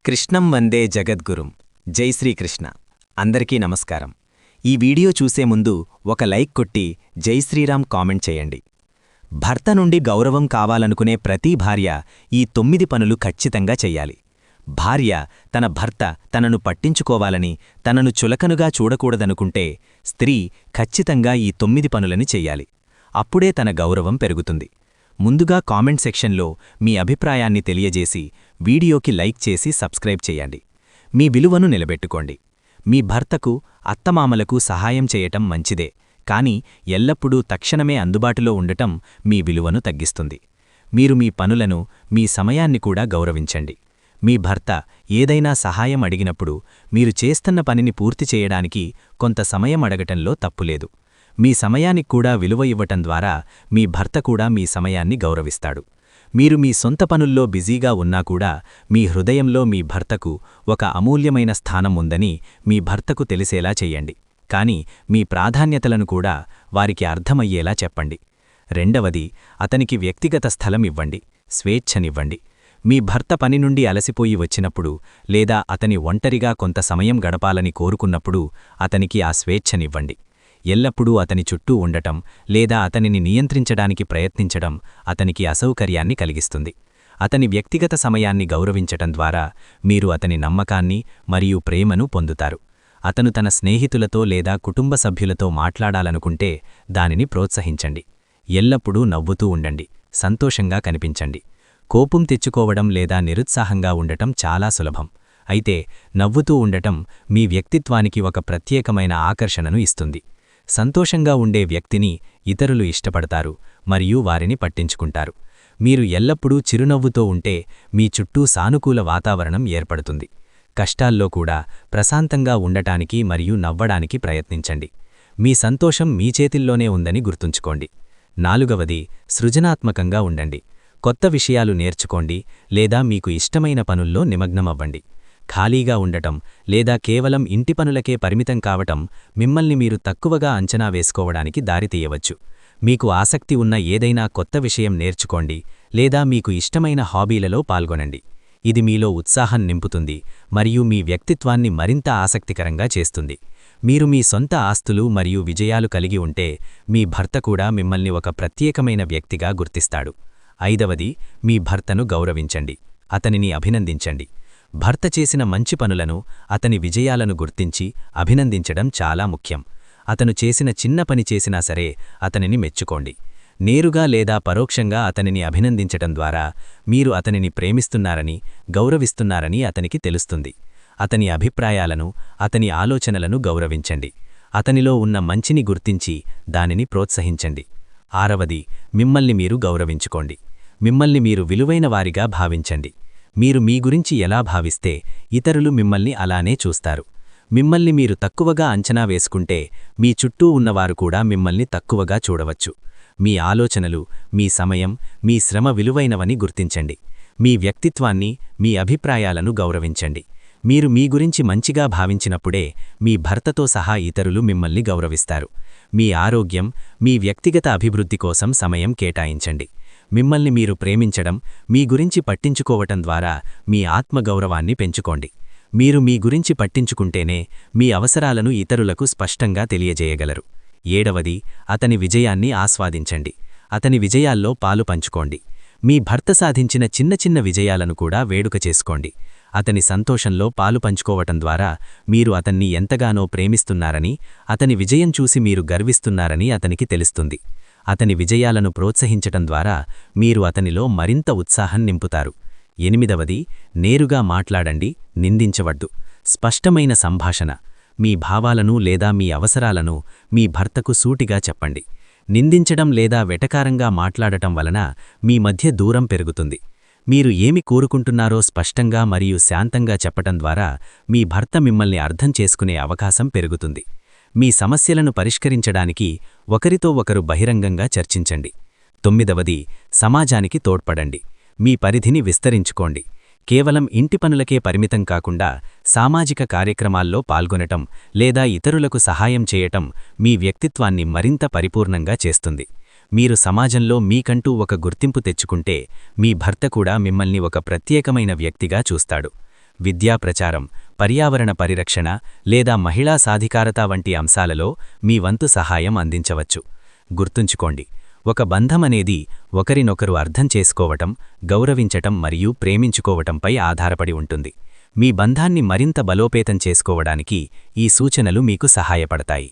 కృష్ణం వందే జగద్గురుం. జై శ్రీకృష్ణ. అందరికీ నమస్కారం. ఈ వీడియో చూసే ముందు ఒక లైక్ కొట్టి జై శ్రీరామ్ కామెంట్ చేయండి. భర్త నుండి గౌరవం కావాలనుకునే ప్రతి భార్య ఈ 9 పనులు ఖచ్చితంగా చెయ్యాలి. భార్య తన భర్త తనను పట్టించుకోవాలని, తనను చులకనుగా చూడకూడదనుకుంటే స్త్రీ ఖచ్చితంగా ఈ 9 పనులని చెయ్యాలి. అప్పుడే తన గౌరవం పెరుగుతుంది. ముందుగా కామెంట్ సెక్షన్లో మీ అభిప్రాయాన్ని తెలియజేసి వీడియోకి లైక్ చేసి సబ్స్క్రైబ్ చేయండి. మీ విలువను నిలబెట్టుకోండి. మీ భర్తకు, అత్తమామలకు సహాయం చేయటం మంచిదే, కానీ ఎల్లప్పుడూ తక్షణమే అందుబాటులో ఉండటం మీ విలువను తగ్గిస్తుంది. మీరు మీ పనులను, మీ సమయాన్ని కూడా గౌరవించండి. మీ భర్త ఏదైనా సహాయం అడిగినప్పుడు మీరు చేస్తున్న పనిని పూర్తి చేయడానికి కొంత సమయం అడగటంలో తప్పులేదు. మీ సమయానికి కూడా విలువ ఇవ్వటం ద్వారా మీ భర్త కూడా మీ సమయాన్ని గౌరవిస్తాడు. మీరు మీ సొంత పనుల్లో బిజీగా ఉన్నా కూడా మీ హృదయంలో మీ భర్తకు ఒక అమూల్యమైన స్థానం ఉందని మీ భర్తకు తెలిసేలా చెయ్యండి. కానీ మీ ప్రాధాన్యతలను కూడా వారికి అర్థమయ్యేలా చెప్పండి. రెండవది, అతనికి వ్యక్తిగత స్థలం ఇవ్వండి, స్వేచ్ఛనివ్వండి. మీ భర్త పని నుండి అలసిపోయి వచ్చినప్పుడు లేదా అతని ఒంటరిగా కొంత సమయం గడపాలని కోరుకున్నప్పుడు అతనికి ఆ స్వేచ్ఛనివ్వండి. ఎల్లప్పుడూ అతని చుట్టూ ఉండటం లేదా అతనిని నియంత్రించడానికి ప్రయత్నించడం అతనికి అసౌకర్యాన్ని కలిగిస్తుంది. అతని వ్యక్తిగత సమయాన్ని గౌరవించటం ద్వారా మీరు అతని నమ్మకాన్ని మరియు ప్రేమను పొందుతారు. అతను తన స్నేహితులతో లేదా కుటుంబ సభ్యులతో మాట్లాడాలనుకుంటే దానిని ప్రోత్సహించండి. ఎల్లప్పుడూ నవ్వుతూ ఉండండి, సంతోషంగా కనిపించండి. కోపం తెచ్చుకోవడం లేదా నిరుత్సాహంగా ఉండటం చాలా సులభం. అయితే నవ్వుతూ ఉండటం మీ వ్యక్తిత్వానికి ఒక ప్రత్యేకమైన ఆకర్షణను ఇస్తుంది. సంతోషంగా ఉండే వ్యక్తిని ఇతరులు ఇష్టపడతారు మరియు వారిని పట్టించుకుంటారు. మీరు ఎల్లప్పుడూ చిరునవ్వుతో ఉంటే మీ చుట్టూ సానుకూల వాతావరణం ఏర్పడుతుంది. కష్టాల్లో కూడా ప్రశాంతంగా ఉండటానికి మరియు నవ్వడానికి ప్రయత్నించండి. మీ సంతోషం మీ చేతిల్లోనే ఉందని గుర్తుంచుకోండి. నాలుగవది, సృజనాత్మకంగా ఉండండి. కొత్త విషయాలు నేర్చుకోండి లేదా మీకు ఇష్టమైన పనుల్లో నిమగ్నమవ్వండి. ఖాళీగా ఉండటం లేదా కేవలం ఇంటి పనులకే పరిమితం కావటం మిమ్మల్ని మీరు తక్కువగా అంచనా వేసుకోవడానికి దారితీయవచ్చు. మీకు ఆసక్తి ఉన్న ఏదైనా కొత్త విషయం నేర్చుకోండి లేదా మీకు ఇష్టమైన హాబీలలో పాల్గొనండి. ఇది మీలో ఉత్సాహం నింపుతుంది మరియు మీ వ్యక్తిత్వాన్ని మరింత ఆసక్తికరంగా చేస్తుంది. మీరు మీ సొంత ఆస్తులు మరియు విజయాలు కలిగి ఉంటే మీ భర్త కూడా మిమ్మల్ని ఒక ప్రత్యేకమైన వ్యక్తిగా గుర్తిస్తాడు. ఐదవది, మీ భర్తను గౌరవించండి, అతనిని అభినందించండి. భర్త చేసిన మంచి పనులను, అతని విజయాలను గుర్తించి అభినందించడం చాలా ముఖ్యం. అతను చేసిన చిన్న పని చేసినా సరే అతనిని మెచ్చుకోండి. నేరుగా లేదా పరోక్షంగా అతనిని అభినందించటం ద్వారా మీరు అతనిని ప్రేమిస్తున్నారని, గౌరవిస్తున్నారని అతనికి తెలుస్తుంది. అతని అభిప్రాయాలను, అతని ఆలోచనలను గౌరవించండి. అతనిలో ఉన్న మంచిని గుర్తించి దానిని ప్రోత్సహించండి. ఆరవది, మిమ్మల్ని మీరు గౌరవించుకోండి. మిమ్మల్ని మీరు విలువైన వారిగా భావించండి. మీరు మీ గురించి ఎలా భావిస్తే ఇతరులు మిమ్మల్ని అలానే చూస్తారు. మిమ్మల్ని మీరు తక్కువగా అంచనా వేసుకుంటే మీ చుట్టూ ఉన్నవారు కూడా మిమ్మల్ని తక్కువగా చూడవచ్చు. మీ ఆలోచనలు, మీ సమయం, మీ శ్రమ విలువైనవని గుర్తించండి. మీ వ్యక్తిత్వాన్ని, మీ అభిప్రాయాలను గౌరవించండి. మీరు మీ గురించి మంచిగా భావించినప్పుడే మీ భర్తతో సహా ఇతరులు మిమ్మల్ని గౌరవిస్తారు. మీ ఆరోగ్యం, మీ వ్యక్తిగత అభివృద్ధి కోసం సమయం కేటాయించండి. మిమ్మల్ని మీరు ప్రేమించడం, మీ గురించి పట్టించుకోవటం ద్వారా మీ ఆత్మగౌరవాన్ని పెంచుకోండి. మీరు మీ గురించి పట్టించుకుంటేనే మీ అవసరాలను ఇతరులకు స్పష్టంగా తెలియజేయగలరు. ఏడవది, అతని విజయాన్ని ఆస్వాదించండి. అతని విజయాల్లో పాలు పంచుకోండి. మీ భర్త సాధించిన చిన్న చిన్న విజయాలను కూడా వేడుక చేసుకోండి. అతని సంతోషంలో పాలు పంచుకోవటం ద్వారా మీరు అతన్ని ఎంతగానో ప్రేమిస్తున్నారని, అతని విజయం చూసి మీరు గర్విస్తున్నారని అతనికి తెలుస్తుంది. అతని విజయాలను ప్రోత్సహించటం ద్వారా మీరు అతనిలో మరింత ఉత్సాహం నింపుతారు. ఎనిమిదవది, నేరుగా మాట్లాడండి, నిందించవద్దు. స్పష్టమైన సంభాషణ. మీ భావాలను లేదా మీ అవసరాలను మీ భర్తకు సూటిగా చెప్పండి. నిందించడం లేదా వెటకారంగా మాట్లాడటం వలన మీ మధ్య దూరం పెరుగుతుంది. మీరు ఏమి కోరుకుంటున్నారో స్పష్టంగా మరియు శాంతంగా చెప్పటం ద్వారా మీ భర్త మిమ్మల్ని అర్థం చేసుకునే అవకాశం పెరుగుతుంది. మీ సమస్యలను పరిష్కరించడానికి ఒకరితో ఒకరు బహిరంగంగా చర్చించండి. తొమ్మిదవది, సమాజానికి తోడ్పడండి. మీ పరిధిని విస్తరించుకోండి. కేవలం ఇంటి పనులకే పరిమితం కాకుండా సామాజిక కార్యక్రమాల్లో పాల్గొనటం లేదా ఇతరులకు సహాయం చేయటం మీ వ్యక్తిత్వాన్ని మరింత పరిపూర్ణంగా చేస్తుంది. మీరు సమాజంలో మీకంటూ ఒక గుర్తింపు తెచ్చుకుంటే మీ భర్త కూడా మిమ్మల్ని ఒక ప్రత్యేకమైన వ్యక్తిగా చూస్తాడు. విద్యా ప్రచారం, పర్యావరణ పరిరక్షణ లేదా మహిళా సాధికారత వంటి అంశాలలో మీ వంతు సహాయం అందించవచ్చు. గుర్తుంచుకోండి, ఒక బంధమనేది ఒకరినొకరు అర్థం చేసుకోవటం, గౌరవించటం మరియు ప్రేమించుకోవటంపై ఆధారపడి ఉంటుంది. మీ బంధాన్ని మరింత బలోపేతం చేసుకోవడానికి ఈ సూచనలు మీకు సహాయపడతాయి.